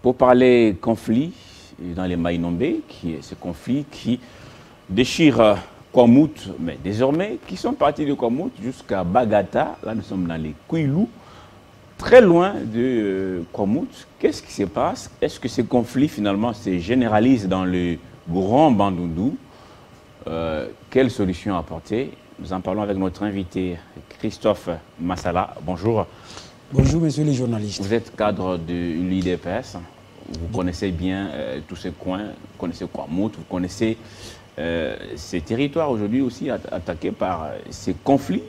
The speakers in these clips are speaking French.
pour parler conflit dans les Mainombe, qui est ce conflit qui déchire Kwamouth, mais désormais, qui sont partis de Kwamouth jusqu'à Bagata. Là, nous sommes dans les Kouilou, très loin de Kwamouth. Qu'est-ce qui se passe? Est-ce que ce conflit, finalement, se généralise dans le grand Bandundu? Quelle solution apporter? Nous en parlons avec notre invité, Christophe Massala. Bonjour. Bonjour, messieurs les journalistes. Vous êtes cadre de l'IDPS. Vous connaissez bien tous ces coins. Vous connaissez Kwamouth, vous connaissez ces territoires aujourd'hui aussi attaqués par ces conflits.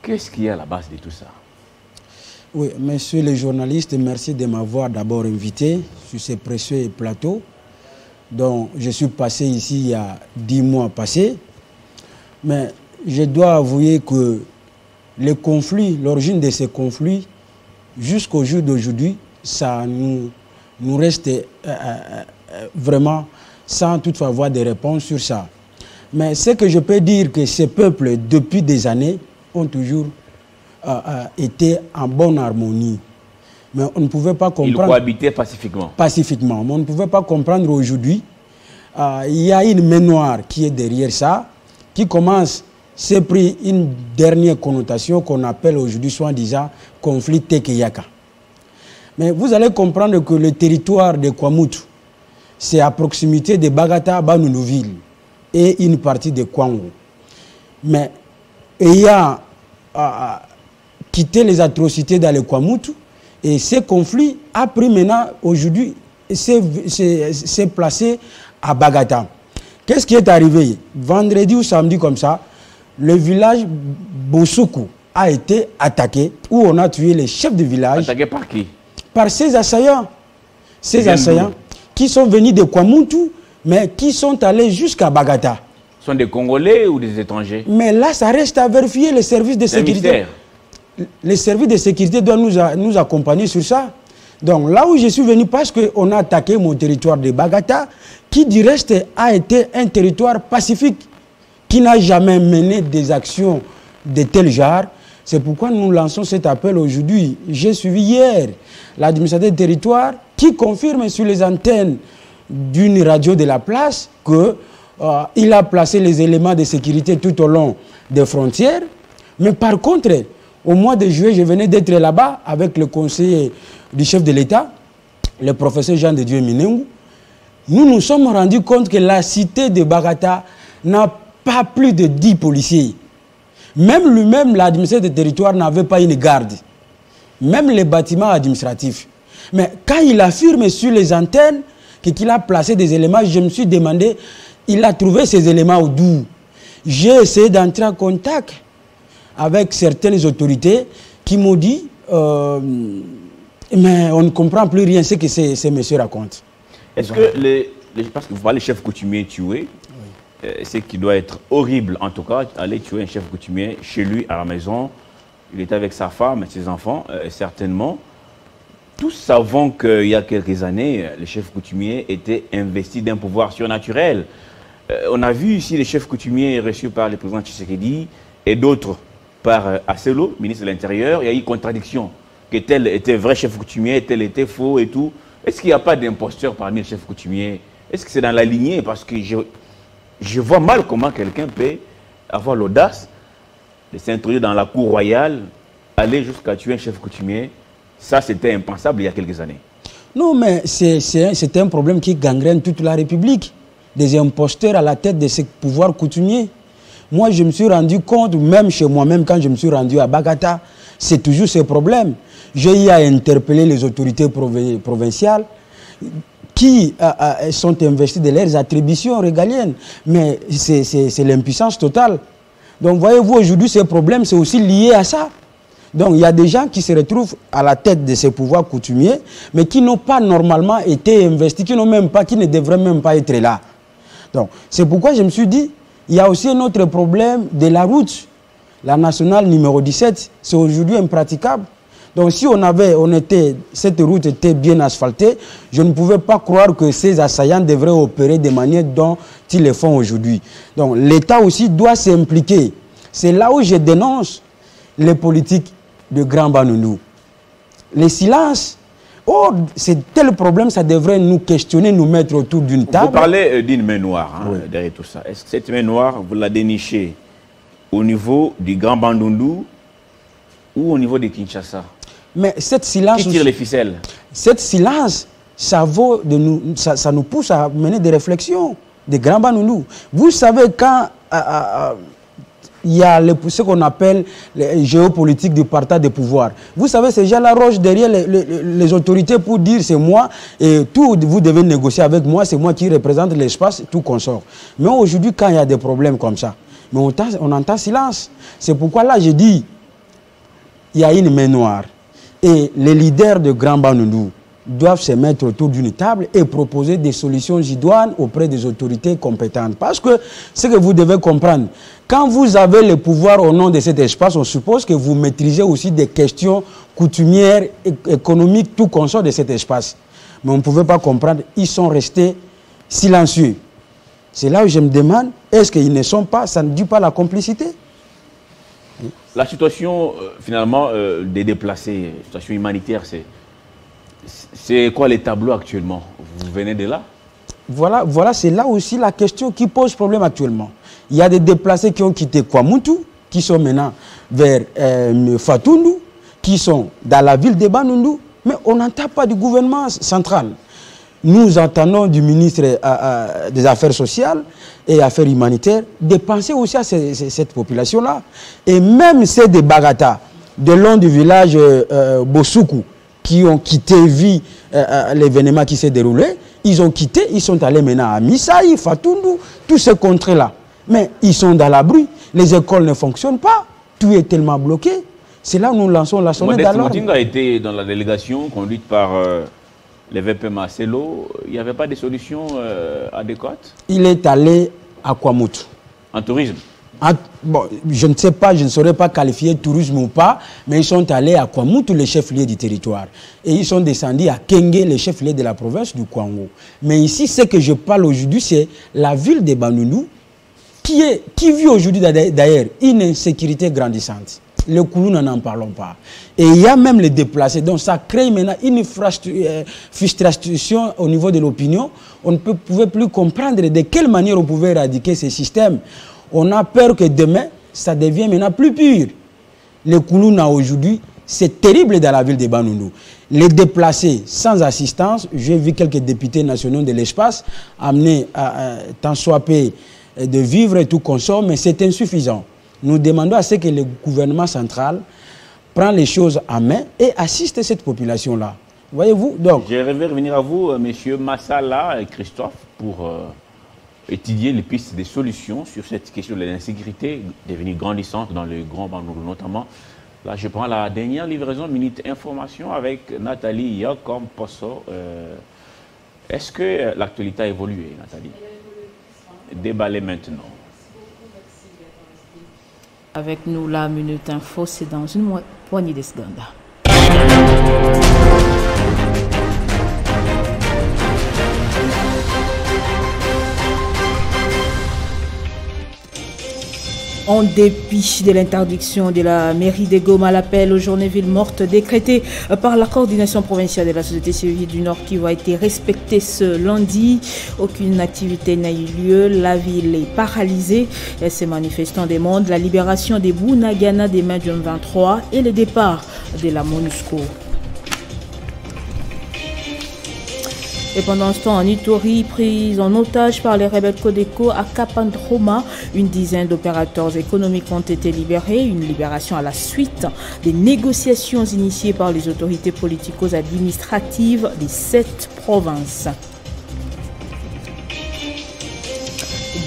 Qu'est-ce qu'il y a à la base de tout ça? Oui, messieurs les journalistes, merci de m'avoir d'abord invité sur ces précieux plateaux. Donc, je suis passé ici il y a 10 mois passés. Mais je dois avouer que les conflits, l'origine de ces conflits, jusqu'au jour d'aujourd'hui, ça nous reste vraiment sans toutefois avoir des réponses sur ça. Mais ce que je peux dire que ces peuples, depuis des années, ont toujours été en bonne harmonie. Mais on ne pouvait pas comprendre... Ils cohabitaient pacifiquement. Pacifiquement. Mais on ne pouvait pas comprendre aujourd'hui. Il y a une main noire qui est derrière ça, qui commence, c'est pris une dernière connotation qu'on appelle aujourd'hui, soi-disant, conflit Tekeyaka. Mais vous allez comprendre que le territoire de Kwamouth, c'est à proximité de Bagata, Banounouville et une partie de Kwango. Mais ayant quitté les atrocités dans le Kwamouth, et ce conflit a pris maintenant, aujourd'hui, s'est placé à Bagata. Qu'est-ce qui est arrivé? Vendredi ou samedi comme ça, le village Bossoukou a été attaqué, où on a tué les chefs de village. Attaqué par qui? Par ces assaillants. Ces assaillants qui sont venus de Kwamouth, mais qui sont allés jusqu'à Bagata. Ce sont des Congolais ou des étrangers? Mais là, ça reste à vérifier. Les services de sécurité. Les services de sécurité doivent nous accompagner sur ça. Donc là où je suis venu, parce qu'on a attaqué mon territoire de Bagata, qui du reste a été un territoire pacifique, qui n'a jamais mené des actions de tel genre. C'est pourquoi nous lançons cet appel aujourd'hui. J'ai suivi hier l'administrateur du territoire qui confirme sur les antennes d'une radio de la place qu'il a placé les éléments de sécurité tout au long des frontières. Mais par contre, au mois de juillet, je venais d'être là-bas avec le conseiller du chef de l'État, le professeur Jean de Dieu Minengu. Nous nous sommes rendus compte que la cité de Bagata n'a pas plus de 10 policiers. Même lui-même, l'administrateur du territoire n'avait pas une garde. Même les bâtiments administratifs. Mais quand il affirme sur les antennes qu'il a placé des éléments, je me suis demandé, il a trouvé ces éléments d'où? J'ai essayé d'entrer en contact avec certaines autorités qui m'ont dit mais on ne comprend plus rien ce que ces messieurs racontent. Est-ce que, parce que vous parlez chef coutumier tué, oui. Ce qui doit être horrible en tout cas, aller tuer un chef coutumier chez lui à la maison, il était avec sa femme et ses enfants, certainement. Tous savons qu'il y a quelques années, le chef coutumier était investi d'un pouvoir surnaturel. On a vu ici les chefs coutumiers reçus par le président Tshisekedi et d'autres par Asselo, ministre de l'Intérieur. Il y a eu contradiction, que tel était vrai chef coutumier, tel était faux et tout. Est-ce qu'il n'y a pas d'imposteur parmi les chefs coutumiers? Est-ce que c'est dans la lignée? Parce que je vois mal comment quelqu'un peut avoir l'audace de s'introduire dans la cour royale, aller jusqu'à tuer un chef coutumier. Ça, c'était impensable il y a quelques années. Non, mais c'est un problème qui gangrène toute la République. Des imposteurs à la tête de ces pouvoirs coutumiers. Moi, je me suis rendu compte, même chez moi-même, quand je me suis rendu à Bagata, c'est toujours ce problème. J'ai eu à interpeller les autorités provinciales qui sont investies de leurs attributions régaliennes. Mais c'est l'impuissance totale. Donc, voyez-vous, aujourd'hui, ce problème, c'est aussi lié à ça. Donc, il y a des gens qui se retrouvent à la tête de ces pouvoirs coutumiers, mais qui n'ont pas normalement été investis, qui ne devraient même pas être là. Donc, c'est pourquoi je me suis dit, il y a aussi un autre problème de la route. La nationale numéro 17, c'est aujourd'hui impraticable. Donc, si cette route était bien asphaltée, je ne pouvais pas croire que ces assaillants devraient opérer de manière dont ils le font aujourd'hui. Donc, l'État aussi doit s'impliquer. C'est là où je dénonce les politiques de Grand Bandundu. Le silence Or, c'est tel problème, ça devrait nous questionner, nous mettre autour d'une table. Vous parlez d'une main noire derrière tout ça. Est-ce que cette main noire, vous la dénichez au niveau du Grand Bandundu ou au niveau de Kinshasa? Mais cette silence... Qui tire les ficelles? Cette silence, ça nous pousse à mener des réflexions, des Grands Bandundu. Vous savez, quand il y a ce qu'on appelle les géopolitiques du partage des pouvoirs. Vous savez, ces gens-là rogent derrière les autorités pour dire c'est moi et tout, vous devez négocier avec moi, c'est moi qui représente l'espace, tout consort. Mais aujourd'hui, quand il y a des problèmes comme ça, mais on entend silence. C'est pourquoi là, je dis, il y a une main noire. Et les leaders de Grand Bandundu doivent se mettre autour d'une table et proposer des solutions idoines auprès des autorités compétentes. Parce que ce que vous devez comprendre, quand vous avez le pouvoir au nom de cet espace, on suppose que vous maîtrisez aussi des questions coutumières, économiques, tout consort de cet espace. Mais on ne pouvait pas comprendre, ils sont restés silencieux. C'est là où je me demande, est-ce qu'ils ne sont pas, ça ne dit pas la complicité? La situation, finalement, des déplacés, la situation humanitaire, c'est quoi les tableaux actuellement? Vous venez de là? Voilà, c'est là aussi la question qui pose problème actuellement. Il y a des déplacés qui ont quitté Kwamutu, qui sont maintenant vers Fatundu, qui sont dans la ville de Bandundu, mais on n'entend pas du gouvernement central. Nous entendons du ministre des Affaires sociales et Affaires humanitaires de penser aussi à cette population-là. Et même ceux de Bagata, de long du village Bosuku, qui ont quitté l'événement qui s'est déroulé, ils ont quitté, ils sont allés maintenant à Misaï, Fatundu, tous ces contrées-là. Mais ils sont dans la bruit, les écoles ne fonctionnent pas, tout est tellement bloqué. C'est là où nous lançons la sonnette d'alarme. Modeste Motinga a été dans la délégation conduite par les VP Marcelo. Il n'y avait pas de solution adéquate? Il est allé à Kwamutu. En tourisme? Bon, je ne sais pas, je ne saurais pas qualifier tourisme ou pas, mais ils sont allés à Kwamutu, le chef-lieu du territoire. Et ils sont descendus à Kenge, le chef-lieu de la province du Kwango. Mais ici, ce que je parle aujourd'hui, c'est la ville de Bandundu, qui vit aujourd'hui d'ailleurs une insécurité grandissante. Le Koulou, n'en parlons pas. Et il y a même les déplacés. Donc ça crée maintenant une frustration au niveau de l'opinion. On ne pouvait plus comprendre de quelle manière on pouvait éradiquer ces systèmes. On a peur que demain, ça devienne maintenant plus pur. Le Koulou, aujourd'hui, c'est terrible dans la ville de Bandundu. Les déplacés sans assistance, j'ai vu quelques députés nationaux de l'espace amener tant soit peu de vivre et tout consort, mais c'est insuffisant. Nous demandons à ce que le gouvernement central prenne les choses en main et assiste cette population-là. Voyez-vous, donc... Je vais revenir à vous, M. Massala et Christophe, pour étudier les pistes de solutions sur cette question de l'insécurité devenue grandissante dans le Grand Bandundu notamment. Là, je prends la dernière livraison Minute Information avec Nathalie Yakom Posso. Est-ce que l'actualité a évolué, Nathalie? Déballez maintenant. Avec nous, la Minute Info, c'est dans une poignée de secondes. En dépit de l'interdiction de la mairie de Goma, l'appel aux journées villes mortes décrété par la coordination provinciale de la société civile du Nord Kivu a été respecté ce lundi. Aucune activité n'a eu lieu. La ville est paralysée. Ces manifestants demandent la libération des Bunagana des mains du 23 et le départ de la MONUSCO. Et pendant ce temps, en Ituri, prise en otage par les rebelles Codeco à Kapandroma, une dizaine d'opérateurs économiques ont été libérés. Une libération à la suite des négociations initiées par les autorités politico-administratives des 7 provinces.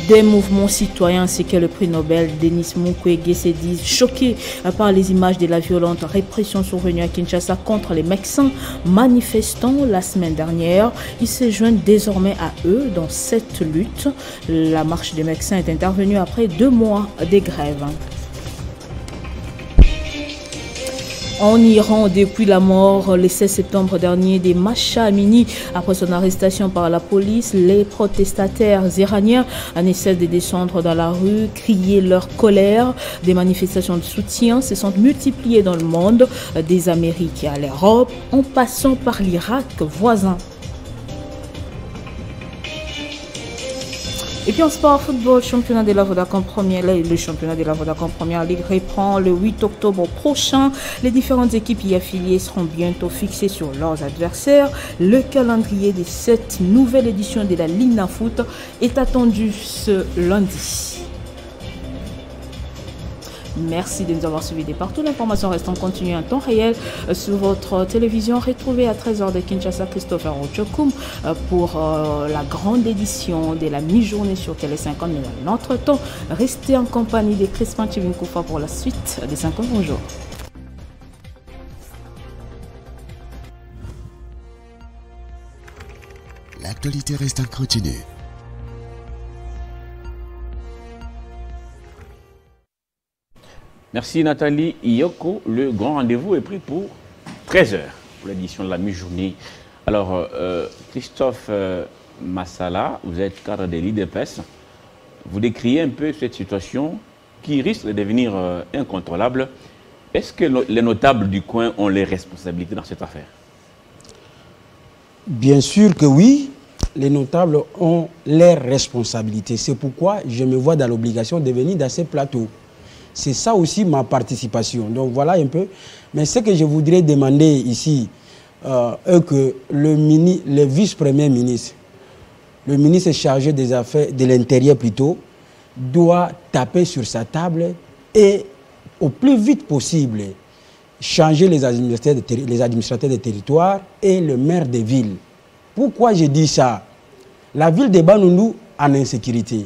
Des mouvements citoyens ainsi que le prix Nobel Denis Mukwege se disent choqués par les images de la violente répression survenue à Kinshasa contre les médecins manifestants la semaine dernière. Ils se joignent désormais à eux dans cette lutte. La marche des médecins est intervenue après 2 mois de grève. En Iran, depuis la mort le 16 septembre dernier de Mahsa Amini, après son arrestation par la police, les protestataires iraniens ne cessent de descendre dans la rue, crier leur colère. Des manifestations de soutien se sont multipliées dans le monde, des Amériques à l'Europe, en passant par l'Irak voisin. Et puis en sport, football, championnat de la Vodacom Première Ligue. Le championnat de la Vodacom Première Ligue reprend le 8 octobre prochain. Les différentes équipes y affiliées seront bientôt fixées sur leurs adversaires. Le calendrier de cette nouvelle édition de la Ligue Foot est attendu ce lundi. Merci de nous avoir suivis de partout. L'information reste en continu en temps réel sur votre télévision. Retrouvez à 13h de Kinshasa Christopher Ochokum pour la grande édition de la mi-journée sur Télé 50. Mais dans notre temps, restez en compagnie de Crispin Chivinkoufa pour la suite des 50 bonjours. L'actualité reste en continu. Merci Nathalie Iyoko. Le grand rendez-vous est pris pour 13h pour l'édition de la mi-journée. Alors, Christophe Massala, vous êtes cadre de l'IDPS. Vous décriez un peu cette situation qui risque de devenir incontrôlable. Est-ce que les notables du coin ont les responsabilités dans cette affaire? Bien sûr que oui. Les notables ont leurs responsabilités. C'est pourquoi je me vois dans l'obligation de venir dans ces plateaux. C'est ça aussi ma participation. Donc voilà un peu. Mais ce que je voudrais demander ici, est que le vice-premier ministre, le ministre chargé des Affaires de l'Intérieur plutôt, doit taper sur sa table et au plus vite possible changer les administrateurs des territoires et le maire des villes. Pourquoi je dis ça? La ville de Bandundu en insécurité.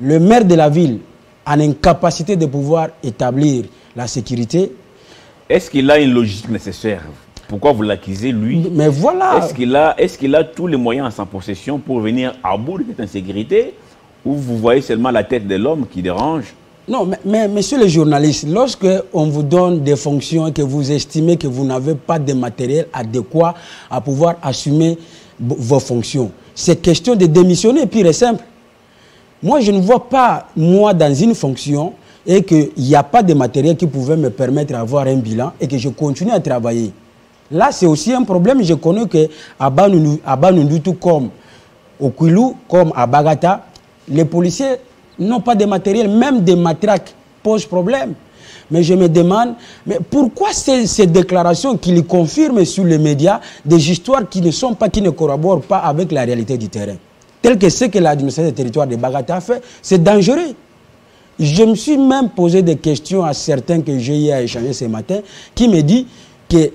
Le maire de la ville en incapacité de pouvoir établir la sécurité. Est-ce qu'il a une logique nécessaire? Pourquoi vous l'accusez, lui? Mais voilà. Est-ce qu'il a tous les moyens en sa possession pour venir à bout de cette insécurité? Ou vous voyez seulement la tête de l'homme qui dérange? Non, mais monsieur le journaliste, lorsque on vous donne des fonctions et que vous estimez que vous n'avez pas de matériel adéquat à pouvoir assumer vos fonctions, c'est question de démissionner, pire et simple. Moi, je ne vois pas, moi, dans une fonction et qu'il n'y a pas de matériel qui pouvait me permettre d'avoir un bilan et que je continue à travailler. Là, c'est aussi un problème. Je connais qu'à Bandundu, tout comme au Kwilu, comme à Bagata, les policiers n'ont pas de matériel, même des matraques posent problème. Mais je me demande, mais pourquoi ces déclarations qui les confirment sur les médias, des histoires qui ne corroborent pas avec la réalité du terrain? Tel que ce que l'administration des territoires de Bagata a fait, c'est dangereux. Je me suis même posé des questions à certains que j'ai eu à échanger ce matin, qui me disent que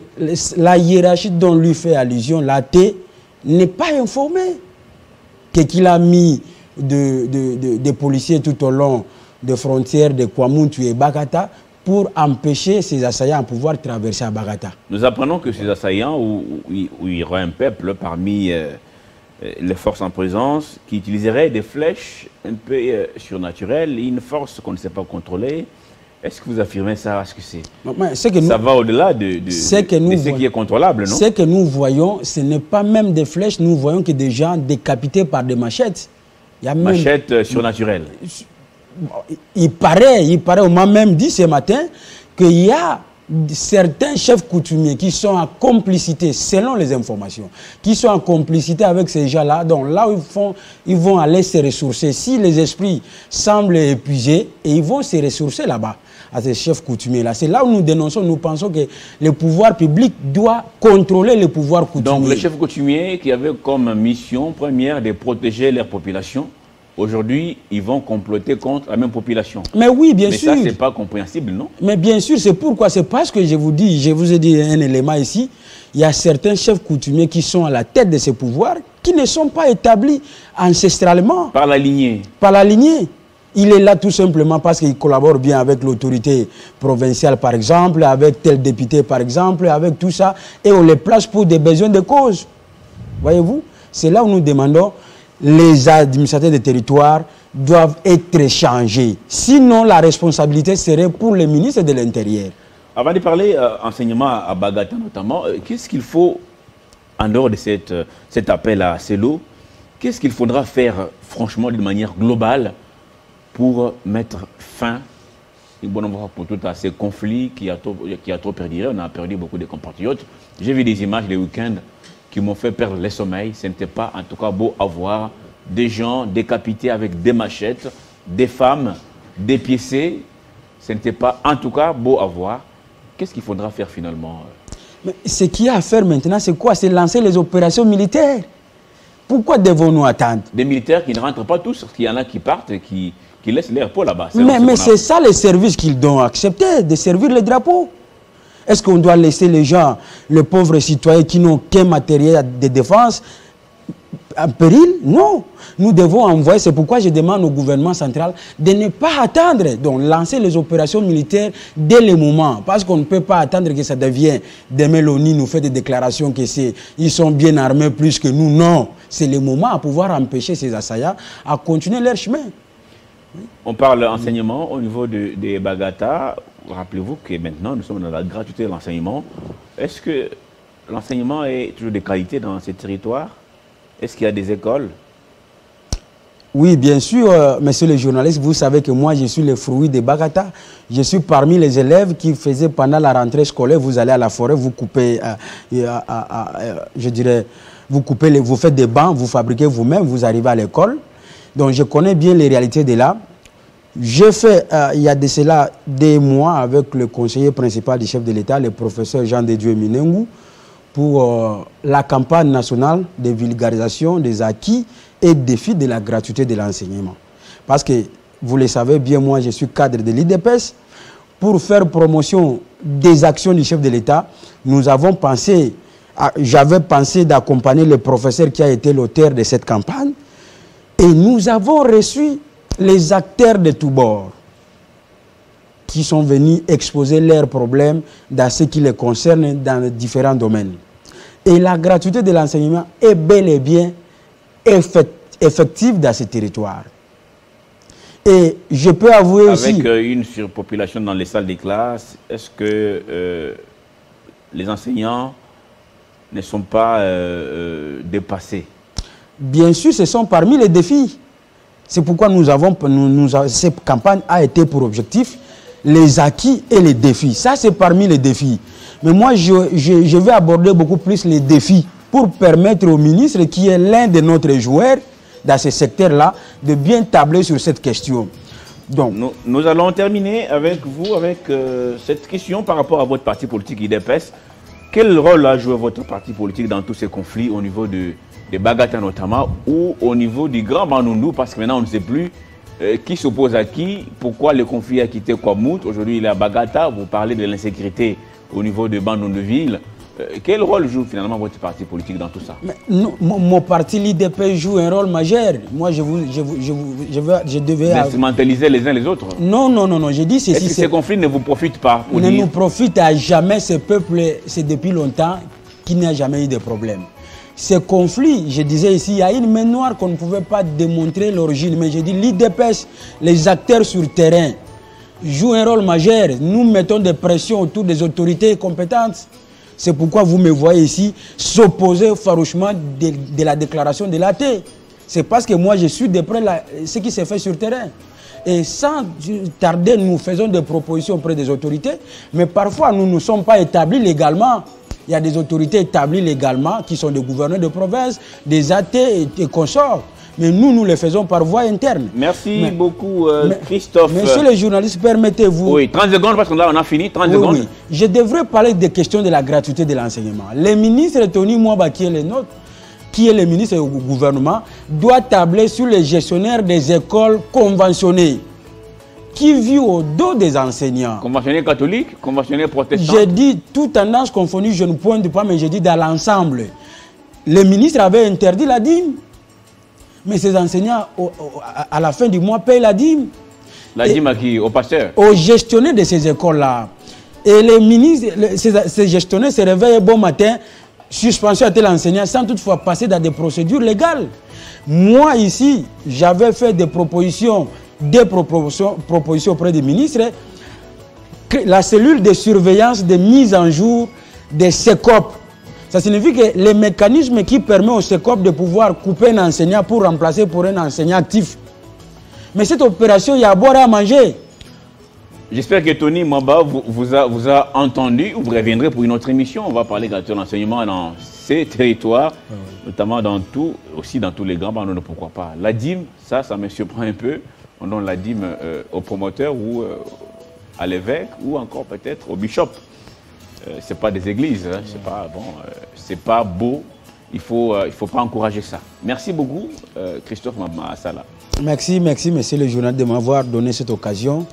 la hiérarchie dont lui fait allusion, l'AT, n'est pas informée. Qu'il a mis des policiers tout au long des frontières de Kwamuntu et Bagata pour empêcher ces assaillants à pouvoir traverser à Bagata. Nous apprenons que ces assaillants, où il y aura un peuple parmi les forces en présence, qui utiliserait des flèches un peu surnaturelles, une force qu'on ne sait pas contrôler. Est-ce que vous affirmez ça? Est-ce que ça va au-delà de ce qui est contrôlable, non? Ce que nous voyons, ce n'est pas même des flèches, nous voyons que des gens décapités par des machettes. Machettes surnaturelles. Il paraît, on m'a même dit ce matin qu'il y a certains chefs coutumiers qui sont en complicité, selon les informations, qui sont en complicité avec ces gens-là. Donc là où ils vont aller se ressourcer. Si les esprits semblent épuisés, et ils vont se ressourcer là-bas, à ces chefs coutumiers-là. C'est là où nous dénonçons, nous pensons que le pouvoir public doit contrôler le pouvoir coutumier. Donc les chefs coutumiers qui avaient comme mission première de protéger leur population, aujourd'hui, ils vont comploter contre la même population. Mais oui, bien sûr. Mais ça, c'est pas compréhensible, non? Mais bien sûr, c'est pourquoi. C'est parce que je vous ai dit un élément ici. Il y a certains chefs coutumiers qui sont à la tête de ces pouvoirs qui ne sont pas établis ancestralement. Par la lignée. Par la lignée. Il est là tout simplement parce qu'il collabore bien avec l'autorité provinciale, par exemple, avec tel député, par exemple, avec tout ça. Et on les place pour des besoins de cause. Voyez-vous? C'est là où nous demandons les administrateurs des territoires doivent être changés. Sinon, la responsabilité serait pour le ministre de l'Intérieur. Avant de parler enseignement à Bagata notamment, qu'est-ce qu'il faut, en dehors de cet appel à Celo, qu'est-ce qu'il faudra faire franchement d'une manière globale pour mettre fin une bonne fois pour toutes à ces conflits qui a trop perduré? On a perdu beaucoup de compatriotes. J'ai vu des images les week-ends qui m'ont fait perdre les sommeils. Ce n'était pas en tout cas beau à voir des gens décapités avec des machettes, des femmes dépiécées. Ce n'était pas en tout cas beau à voir. Qu'est-ce qu'il faudra faire finalement? Mais ce qu'il y a à faire maintenant, c'est quoi? C'est lancer les opérations militaires. Pourquoi devons-nous attendre? Des militaires qui ne rentrent pas tous, parce qu'il y en a qui partent et qui laissent leur peau là-bas. Mais c'est ça les services qu'ils doivent accepter, de servir les drapeaux. Est-ce qu'on doit laisser les gens, les pauvres citoyens qui n'ont qu'un matériel de défense, en péril? Non. Nous devons envoyer, c'est pourquoi je demande au gouvernement central de ne pas attendre, donc lancer les opérations militaires dès le moment. Parce qu'on ne peut pas attendre que ça devienne, demain l'ONU nous fait des déclarations qu'ils sont bien armés plus que nous. Non. C'est le moment à pouvoir empêcher ces assaillants à continuer leur chemin. On parle enseignement au niveau des Bagata. Rappelez-vous que maintenant, nous sommes dans la gratuité de l'enseignement. Est-ce que l'enseignement est toujours de qualité dans ces territoires? Est-ce qu'il y a des écoles? Oui, bien sûr, monsieur le journaliste, vous savez que moi, je suis le fruit des Bagata. Je suis parmi les élèves qui faisaient pendant la rentrée scolaire, vous allez à la forêt, vous coupez, je dirais, vous faites des bancs, vous fabriquez vous-même, vous arrivez à l'école. Donc, je connais bien les réalités de là. J'ai fait, il y a de cela des mois, avec le conseiller principal du chef de l'État, le professeur Jean de Dieu Minengou, pour la campagne nationale de vulgarisation des acquis et défis de la gratuité de l'enseignement. Parce que, vous le savez bien, moi, je suis cadre de l'IDPS. Pour faire promotion des actions du chef de l'État, nous avons pensé, j'avais pensé d'accompagner le professeur qui a été l'auteur de cette campagne. Et nous avons reçu les acteurs de tous bords qui sont venus exposer leurs problèmes dans ce qui les concerne dans les différents domaines. Et la gratuité de l'enseignement est bel et bien effective dans ce territoire. Et je peux avouer aussi... Avec une surpopulation dans les salles des classes, est-ce que les enseignants ne sont pas dépassés? Bien sûr, ce sont parmi les défis. C'est pourquoi cette campagne a été pour objectif les acquis et les défis. Ça, c'est parmi les défis. Mais moi, je vais aborder beaucoup plus les défis pour permettre au ministre, qui est l'un de notre joueurs dans ce secteur-là, de bien tabler sur cette question. Donc, nous allons terminer avec vous, avec cette question par rapport à votre parti politique IDPS. Quel rôle a joué votre parti politique dans tous ces conflits au niveau des Bagata notamment, ou au niveau du Grand Bandundu, parce que maintenant on ne sait plus qui s'oppose à qui, pourquoi le conflit a quitté Kwamout, aujourd'hui il est à Bagata, vous parlez de l'insécurité au niveau de Bandundu-Ville. Quel rôle joue finalement votre parti politique dans tout ça? Mais non, mon parti, l'IDP, joue un rôle majeur. Moi, je devais... Instrumentaliser les uns les autres? Non, non, non, non, j'ai dit ceci. Est-ce que ces conflits ne vous profitent pas? Ne nous profitent à jamais, ce peuple, c'est depuis longtemps qu'il n'y a jamais eu de problème. Ces conflits, je disais ici, il y a une main noire qu'on ne pouvait pas démontrer l'origine, mais j'ai dit l'IDPS, les acteurs sur le terrain, jouent un rôle majeur. Nous mettons des pressions autour des autorités compétentes. C'est pourquoi vous me voyez ici s'opposer farouchement de la déclaration de l'AT. C'est parce que moi, je suis de près ce qui s'est fait sur le terrain. Et sans tarder, nous faisons des propositions auprès des autorités, mais parfois, nous ne sommes pas établis légalement. Il y a des autorités établies légalement qui sont des gouverneurs de province, des AT et consorts. Mais nous les faisons par voie interne. Merci beaucoup, Christophe. Monsieur le journaliste, permettez-vous... Oui, 30 secondes, parce qu'on a fini, 30 secondes. Oui. Je devrais parler des questions de la gratuité de l'enseignement. Le ministre Tony Mwaba, qui est le nôtre, qui est le ministre du gouvernement, doit tabler sur les gestionnaires des écoles conventionnées, qui vivent au dos des enseignants. Conventionnés catholiques, conventionnés protestants. J'ai dit, toute tendance confondue, je ne pointe pas, mais j'ai dit dans l'ensemble. Le ministre avait interdit la dîme. Mais ces enseignants, à la fin du mois, payent la dîme. La dîme à qui? Au pasteur? Aux gestionnaires de ces écoles-là. Et les ministres, ces gestionnaires se réveillent bon matin, suspension à tel enseignant, sans toutefois passer dans des procédures légales. Moi, ici, j'avais fait des propositions auprès des ministres. la cellule de surveillance de mise en jour des CECOP. Ça signifie que les mécanismes qui permettent aux CECOP de pouvoir couper un enseignant pour remplacer pour un enseignant actif. Mais cette opération, il y a à boire et à manger. J'espère que Tony Mamba vous a entendu. Vous reviendrez pour une autre émission. On va parler de l'enseignement dans ces territoires, notamment dans tout, aussi dans tous les grands bandes, pourquoi pas. La dîme, ça me surprend un peu. On donne la dîme au promoteur ou à l'évêque ou encore peut-être au bishop. C'est pas des églises, hein. C'est pas bon, c'est pas beau. Il faut pas encourager ça. Merci beaucoup, Christophe Massala. Merci, monsieur le journaliste, de m'avoir donné cette occasion.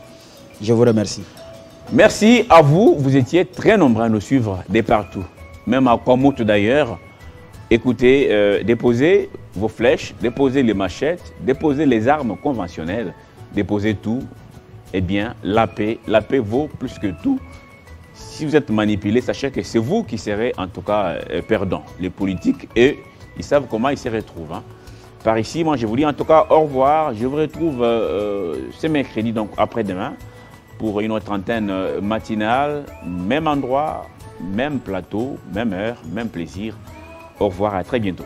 Je vous remercie. Merci à vous. Vous étiez très nombreux à nous suivre de partout, même à Kwamout d'ailleurs. Écoutez, déposez vos flèches, déposez les machettes, déposez les armes conventionnelles, déposez tout. Eh bien, la paix vaut plus que tout. Si vous êtes manipulé, sachez que c'est vous qui serez en tout cas perdant. Les politiques, eux, ils savent comment ils se retrouvent. Hein. Par ici, moi je vous dis en tout cas au revoir. Je vous retrouve ce mercredi, donc après-demain, pour une autre antenne matinale, même endroit, même plateau, même heure, même plaisir. Au revoir, à très bientôt.